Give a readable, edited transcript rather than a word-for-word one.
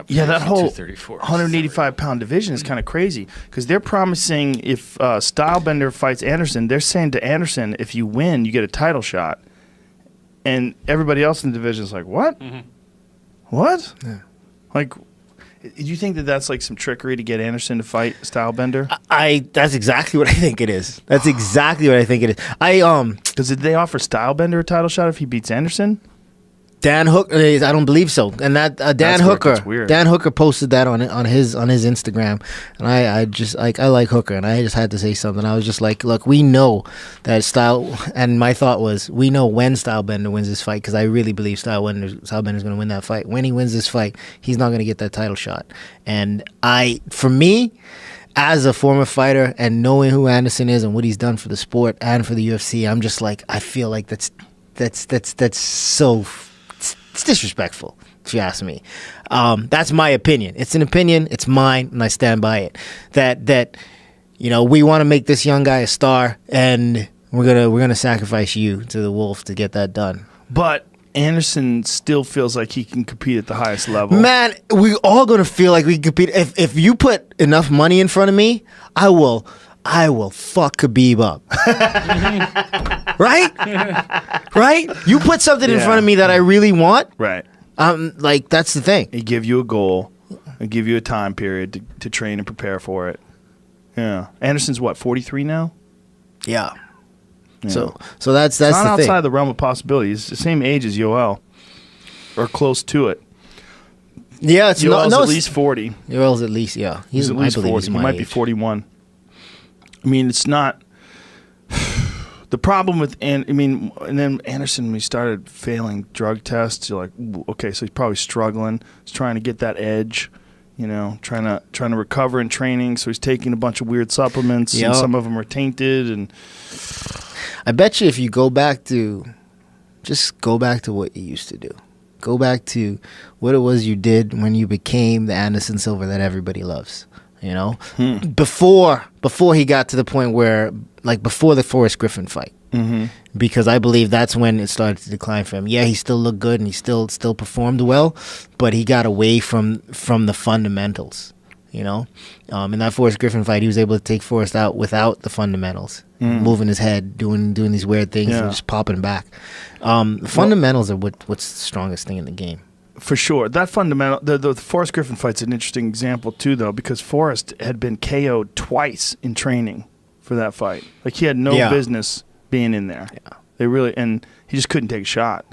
Yeah, that whole 234. 185-pound division is kind of crazy because they're promising if Stylebender fights Anderson, they're saying to Anderson, if you win, you get a title shot. And everybody else in the division is like, what? What? Yeah. Like, do you think that that's like some trickery to get Anderson to fight Stylebender? That's exactly what I think it is. That's exactly what I think it is. Because did they offer Stylebender a title shot if he beats Anderson? Dan Hooker, I don't believe so. And that Dan Hooker posted that on his Instagram, and I just like I like Hooker, and I just had to say something. I was just like, look, we know that and my thought was, we know when Stylebender wins this fight because I really believe Stylebender's going to win that fight. When he wins this fight, he's not going to get that title shot. And for me, as a former fighter and knowing who Anderson is and what he's done for the sport and for the UFC, I'm just like, I feel like that's so. It's disrespectful, if you ask me. That's my opinion. It's an opinion. It's mine, and I stand by it. That we want to make this young guy a star, and we're gonna sacrifice you to the wolf to get that done. But Anderson still feels like he can compete at the highest level. Man, we're all gonna feel like we can compete. If you put enough money in front of me, I will fuck Khabib up. Right? Right? You put something in front of me that I really want. Right. Like, that's the thing. He give you a goal. He give you a time period to train and prepare for it. Yeah. Anderson's what, 43 now? Yeah. So that's the thing. Not outside the realm of possibility. He's the same age as Yoel. Or close to it. Yeah, it's Yoel's at least 40. Yoel's at least, yeah. He's at least 40. He might be 41. I mean, it's not the problem with, and then Anderson, when he started failing drug tests, you're like, okay, so he's probably struggling. He's trying to get that edge, trying to recover in training. So he's taking a bunch of weird supplements, and some of them are tainted. And I bet you if you go back to what you used to do. Go back to what it was you did when you became the Anderson Silva that everybody loves. Before he got to the point where, like, before the Forrest Griffin fight, because I believe that's when it started to decline for him. Yeah, he still looked good and he still performed well, but he got away from the fundamentals. In that Forrest Griffin fight, he was able to take Forrest out without the fundamentals, moving his head, doing these weird things, and just popping back. Fundamentals are what's the strongest thing in the game. For sure. That fundamental, the Forrest Griffin fight's an interesting example, too, though, because Forrest had been KO'd twice in training for that fight. Like, he had no business being in there. Yeah. And he just couldn't take a shot.